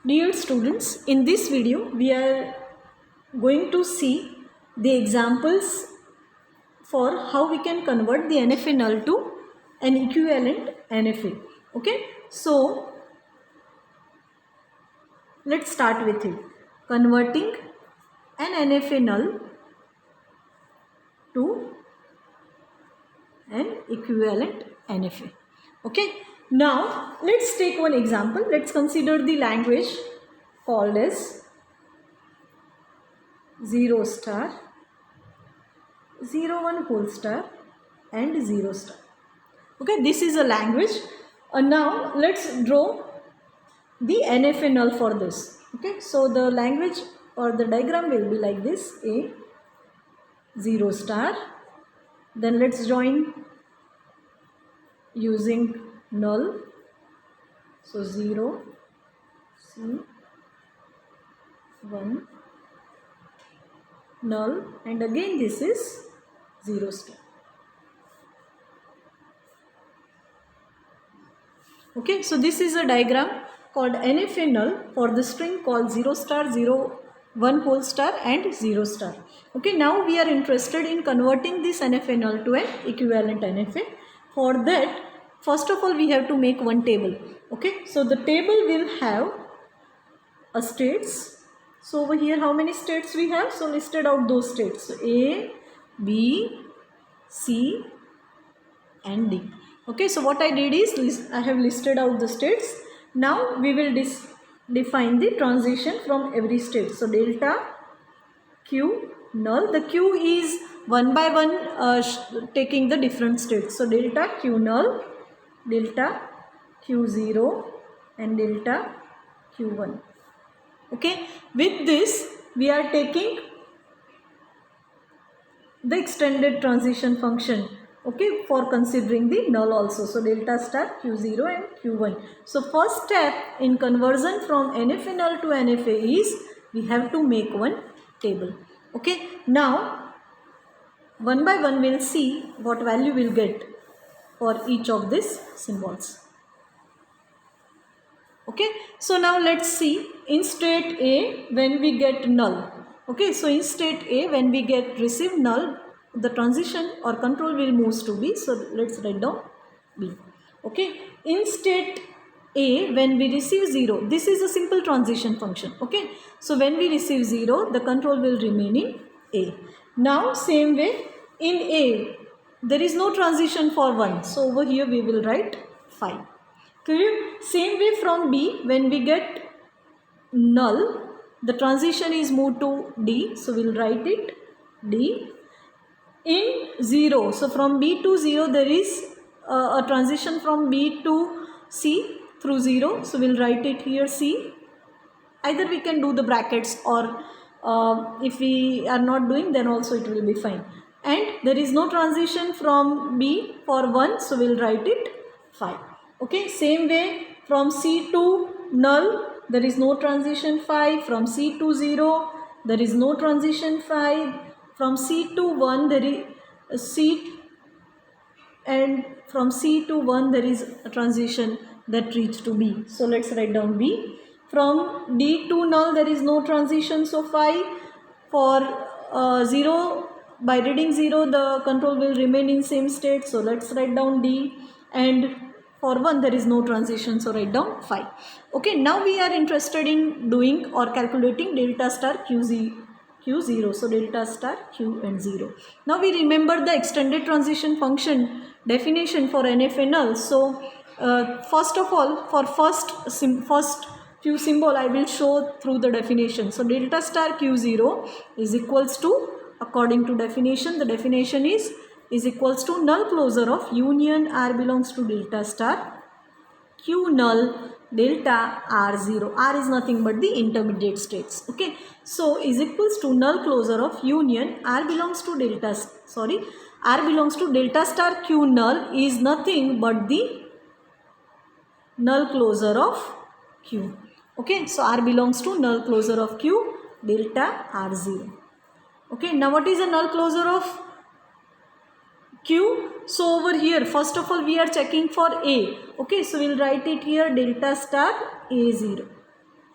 Dear students, in this video we are going to see the examples for how we can convert the NFA null to an equivalent NFA. Okay, so let's start with it. Converting an NFA null to an equivalent NFA. Okay, now let's take one example. Let's consider the language called as 0 star, 0 1 whole star and 0 star. Okay, this is a language. Now let's draw the NFA null for this. Okay, so the language or the diagram will be like this: A 0 star, then let's join using null, so 0 C 1 null, and again this is 0 star. Okay, so this is a diagram called NFA null for the string called 0 star, 0 1 whole star and 0 star. Okay, now we are interested in converting this NFA null to an equivalent NFA. For that, first of all we have to make one table. Okay, so the table will have a states. So over here how many states we have? So listed out those states. So A, B, C and D. Okay, so what I did is I have listed out the states. Now we will define the transition from every state. So delta Q null. The Q is one by one taking the different states. So delta Q null, delta Q0 and delta Q1. Okay, with this we are taking the extended transition function, okay, for considering the null also. So delta star Q0 and Q1. So first step in conversion from NFA null to NFA is we have to make one table. Okay, now one by one we'll see what value we'll get for each of these symbols. Okay, so now let's see in state A when we get null. Okay, so in state A when we get receive null, the transition or control will move to B. So let's write down B. Okay, in state A when we receive 0, this is a simple transition function. Okay, so when we receive 0, the control will remain in A. Now same way in A there is no transition for 1, so over here we will write 5. Clear? Same way from B, when we get null, the transition is moved to D, so we'll write it D. In 0, so from B to 0 there is a transition from B to C through 0, so we'll write it here C. Either we can do the brackets or if we are not doing, then also it will be fine. And there is no transition from B for 1, so we'll write it 5. Okay, same way from C to null there is no transition 5, from C to 0 there is no transition 5, from C to 1 there is a C, and from C to 1 there is a transition that reach to B. So let's write down B. From D to null there is no transition, so 5. For 0, by reading 0 the control will remain in same state, so let's write down D. And for 1 there is no transition, so write down 5. Okay, now we are interested in doing or calculating delta star Q0. So delta star Q and 0. Now we remember the extended transition function definition for NFA null. So first of all, for first few symbol I will show through the definition. So delta star Q0 is equals to, according to definition, the definition is equals to null closure of union R belongs to delta star Q null delta R0. R is nothing but the intermediate states. Okay, so is equals to null closure of union R belongs to delta star Q null is nothing but the null closure of Q. Okay, so R belongs to null closure of Q delta R0. Okay, now what is a null closure of Q? So over here first of all we are checking for A. Okay, so we'll write it here delta star A0.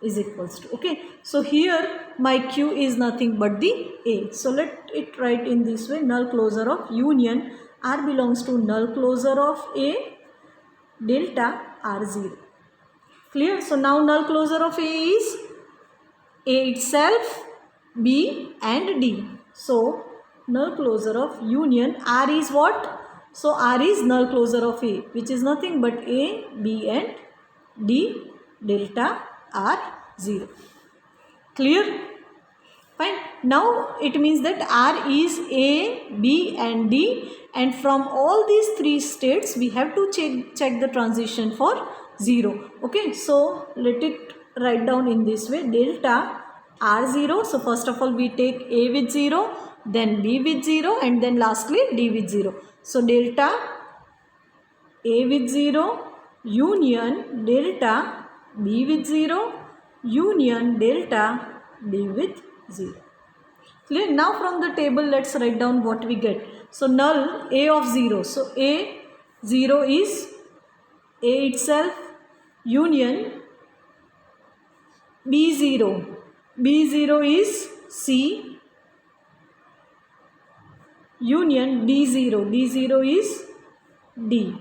is equals to, okay. So here my Q is nothing but the A. So let it write in this way, null closure of union R belongs to null closure of A delta R0. Clear? So now null closure of A is A itself, B and D. So null closure of union R is what? So R is null closure of A, which is nothing but A, B and D delta R0. Clear? Fine. Now it means that R is A, B and D, and from all these three states we have to check the transition for 0. Okay, so let it write down in this way, delta R0. So first of all we take A with 0, then B with 0 and then lastly D with 0. So delta A with 0 union delta B with 0 union delta D with 0. Clear? Now from the table let's write down what we get. So null A of 0. So A 0 is A itself, union B 0. B 0 is C, union D 0. D 0 is D.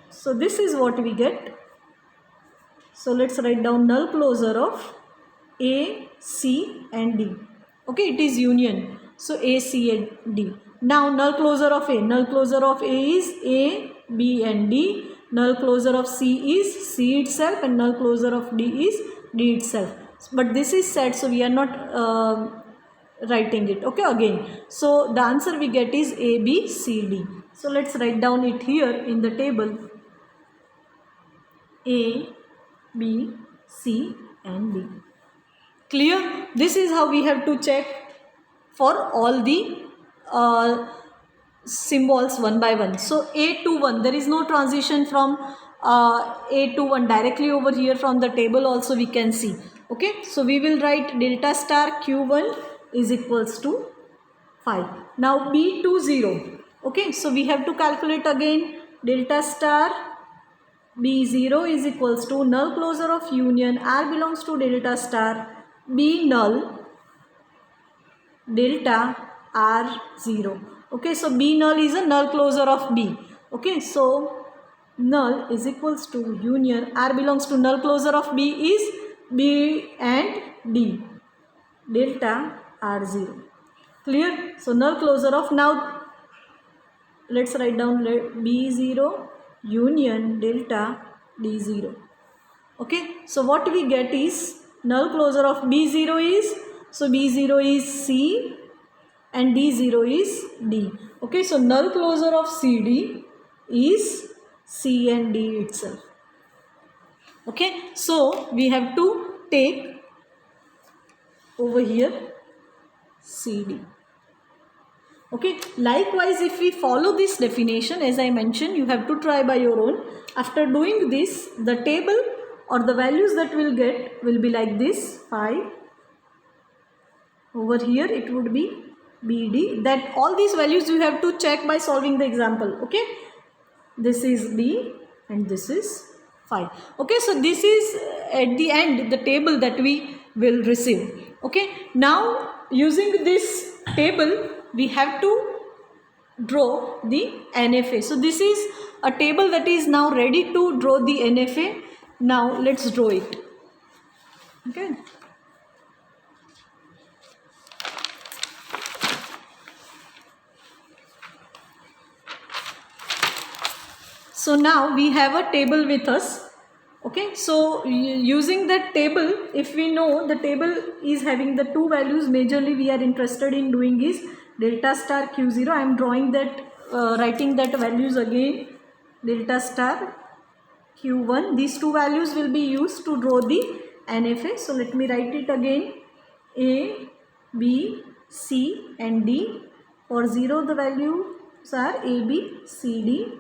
So this is what we get. So let's write down null closure of A, C and D. Okay, it is union. So A, C and D. Now null closure of A. Null closure of A is A, B and D. Null closure of C is C itself and null closure of D is D itself. But this is set, so we are not writing it. Okay, again. So the answer we get is A, B, C, D. So let's write down it here in the table. A, B, C and D. Clear? This is how we have to check for all the symbols one by one. So A to 1, there is no transition from A to 1 directly over here from the table also we can see. Okay, so we will write delta star Q1 is equals to 5. Now B to 0. Okay, so we have to calculate again delta star B0 is equals to null closure of union R belongs to delta star B null delta R0. Okay, so B null is a null closure of B. Okay, so null is equals to union R belongs to null closure of B is B and D delta R0. Clear? So null closure of, now let's write down B0 union delta D0. Okay, so what we get is null closure of B0 is, so B0 is C and D0 is D. Okay, so null closure of CD is C and D itself. Okay, so we have to take over here CD. Okay, likewise if we follow this definition, as I mentioned, you have to try by your own. After doing this, the table or the values that we'll get will be like this, 5. Over here it would be BD. That all these values you have to check by solving the example. Okay, this is D and this is 5. Okay, so this is at the end the table that we will receive. Okay, now using this table we have to draw the NFA. So this is a table that is now ready to draw the NFA. Now let's draw it. Okay. So now we have a table with us. Okay, so using that table, if we know the table is having the two values, majorly we are interested in doing is delta star Q0. I am drawing that, writing that values again, delta star Q1. These two values will be used to draw the NFA. So let me write it again, A, B, C and D. For 0 the values are A, B, C, D.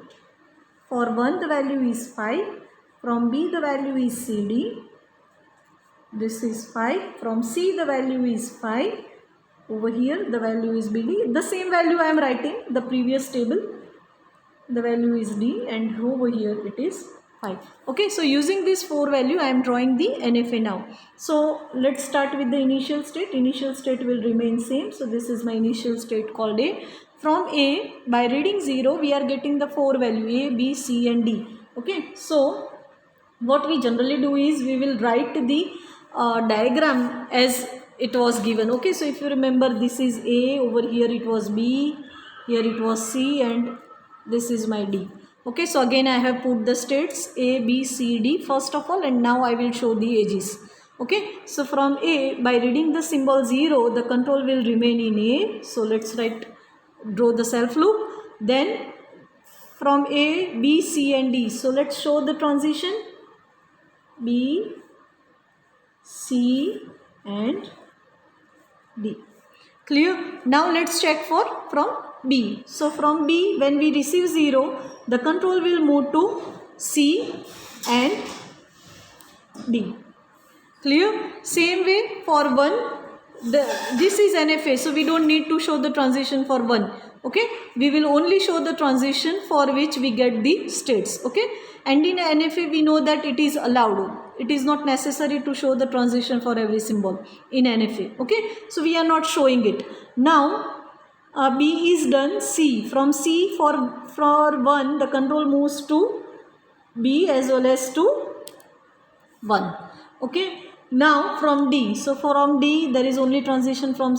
For 1 the value is 5. From B the value is CD. This is 5. From C the value is 5. Over here the value is BD. The same value I am writing, the previous table. The value is D and over here it is 5. Okay, so using this 4 value I am drawing the NFA now. So let's start with the initial state. Initial state will remain same. So this is my initial state called A. From A, by reading 0 we are getting the 4 value A, B, C and D. Okay, so what we generally do is we will write the diagram as it was given. Okay, so if you remember, this is A, over here it was B, here it was C and this is my D. Okay, so again I have put the states A, B, C, D first of all, and now I will show the edges. Okay, so from A, by reading the symbol 0, the control will remain in A. So let's draw the self loop. Then from A, B, C and D. So let's show the transition B, C and D. Clear? Now let's check from B. So from B, when we receive 0, the control will move to C and D. Clear? Same way for 1, this is NFA, so we don't need to show the transition for 1. Okay, we will only show the transition for which we get the states. Okay, and in NFA we know that it is allowed. It is not necessary to show the transition for every symbol in NFA. Okay, so we are not showing it. Now B is done. C, from C for 1, the control moves to B as well as to 1. Okay, now from D, so from D there is only transition for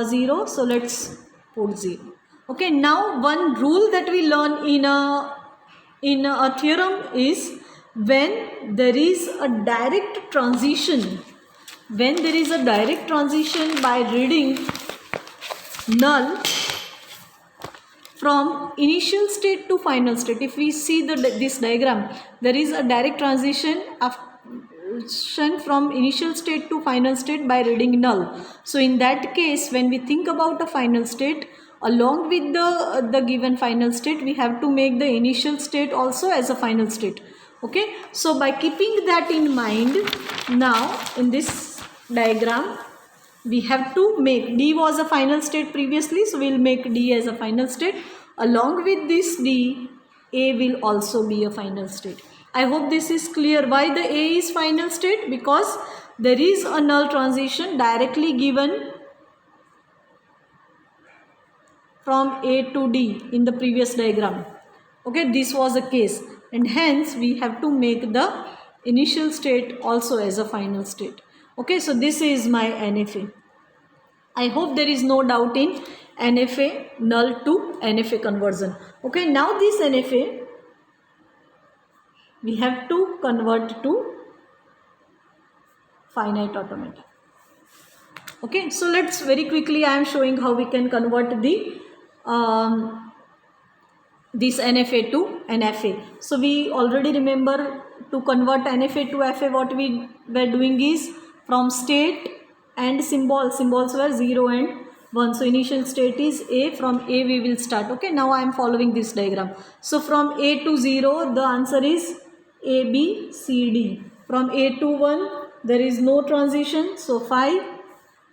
0, so let's put 0. Okay, now one rule that we learn in a theorem is when there is a direct transition, by reading null from initial state to final state. If we see this diagram, there is a direct transition from initial state to final state by reading null. So in that case, when we think about a final state, along with the given final state, we have to make the initial state also as a final state. Okay, so by keeping that in mind, now in this diagram we have to make D was a final state previously, so we will make D as a final state. Along with this D, A will also be a final state. I hope this is clear. Why the A is final state? Because there is a null transition directly given from A to D in the previous diagram. Okay, this was a case, and hence we have to make the initial state also as a final state. Okay, so this is my NFA. I hope there is no doubt in NFA, null to NFA conversion. Okay, now this NFA we have to convert to finite automata. Okay, so let's very quickly, I am showing how we can convert the this NFA to NFA. So we already remember, to convert NFA to FA, what we were doing is from state and symbols were 0 and 1. So initial state is A, from A we will start. Okay, now I am following this diagram. So from A to 0, the answer is A, B, C, D. From A to 1, there is no transition, so 5.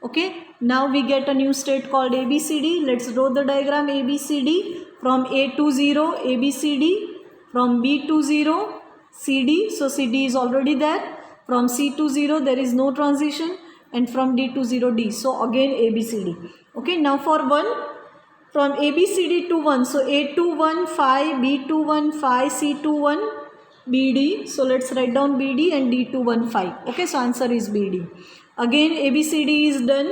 Okay, now we get a new state called ABCD. Let's draw the diagram ABCD. From A to 0, ABCD. From B to 0, CD. So CD is already there. From C to 0, there is no transition. And from D to 0, D. So again ABCD. Okay, now for 1, from ABCD to 1. So A to 1, 5, B to 1, 5, C to 1, BD. So let's write down BD, and D to 1, 5. Okay, so answer is BD. Again ABCD is done.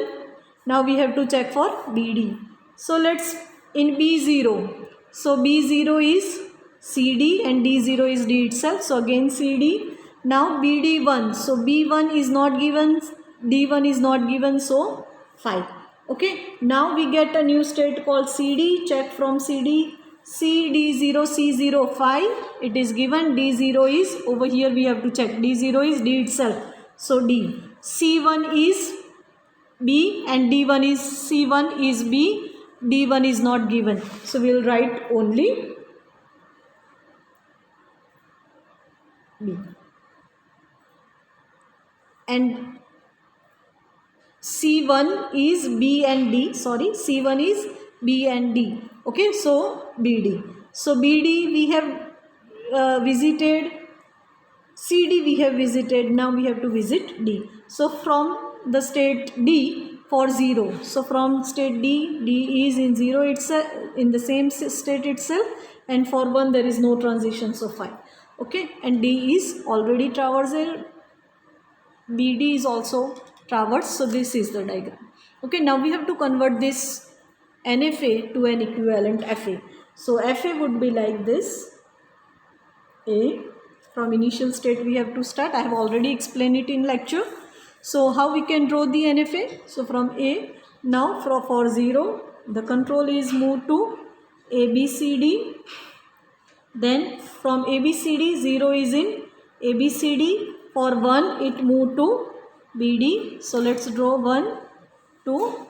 Now we have to check for BD. So let's, in B0. So B0 is CD and D0 is D itself. So again CD. Now BD1. So B1 is not given, D1 is not given, so 5. Okay, now we get a new state called CD. Check from CD. CD0, C0, 5. It is given. D0 is, over here we have to check. D0 is D itself. So D. C1 is B and D1 is, C1 is B. D1 is not given. So we will write only B. And C1 is B and D. Sorry, C1 is B and D. Okay, so BD. So BD we have visited CD, we have visited, now we have to visit D. So from the state D for 0, so from state D is in 0 itself, in the same state itself, and for 1 there is no transition, so fine. Okay, and D is already traversal, BD is also traversed, so this is the diagram. Okay, now we have to convert this NFA to an equivalent FA. So FA would be like this. A, from initial state we have to start. I have already explained it in lecture. So how we can draw the NFA? So from A, now for 0, the control is moved to ABCD. Then from ABCD, 0 is in ABCD. For 1, it moved to BD. So let's draw 1 to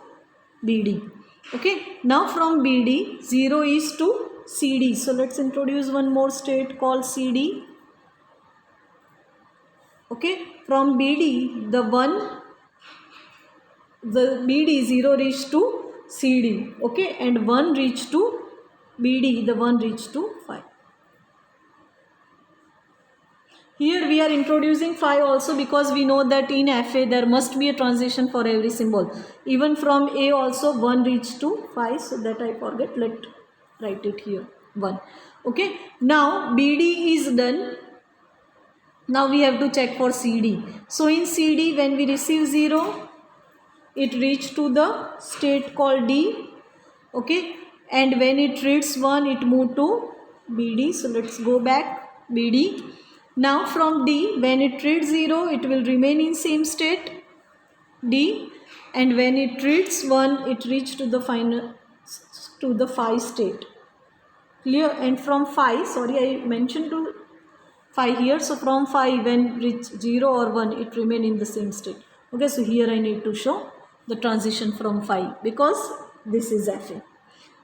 BD. Okay, now from BD, 0 is to CD. So let's introduce one more state called CD. Okay, from BD, the BD 0 reached to CD. Okay, and 1 reached to BD, the 1 reached to 5. Here we are introducing 5 also because we know that in FA there must be a transition for every symbol. Even from A also 1 reached to 5, so that I forget, let's write it here, 1. Okay, now BD is done. Now we have to check for CD. So in CD, when we receive 0, it reached to the state called D. Okay, and when it reads 1, it moved to BD. So let's go back, BD. Now from D, when it reads 0, it will remain in same state, D. And when it reads 1, it reached to the final, to the 5 state. Clear? And from 5, sorry, I mentioned to 5 here. So from 5, when reach 0 or 1, it remain in the same state. Okay, so here I need to show the transition from 5 because this is FA.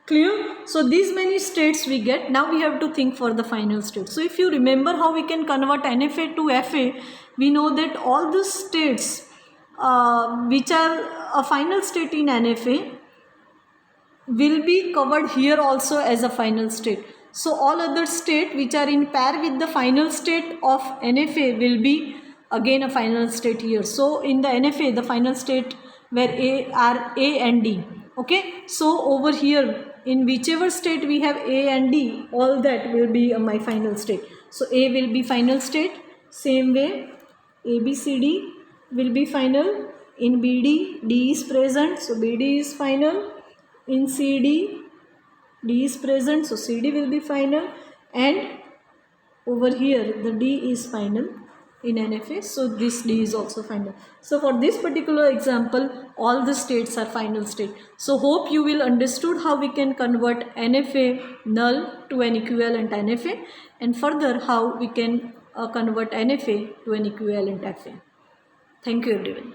Clear? So these many states we get. Now we have to think for the final state. So if you remember how we can convert NFA to FA, we know that all the states which are a final state in NFA will be covered here also as a final state. So all other states which are in pair with the final state of NFA will be again a final state here. So in the NFA, the final state where A are A and D. Okay, so over here in whichever state we have A and D, all that will be my final state. So A will be final state, same way ABCD will be final. In BD, D is present, so BD is final. In CD, D is present, so CD will be final, and over here the D is final in NFA, so this D is also final. So for this particular example, all the states are final state. So hope you will understood how we can convert NFA null to an equivalent NFA, and further how we can convert NFA to an equivalent FA. Thank you everyone.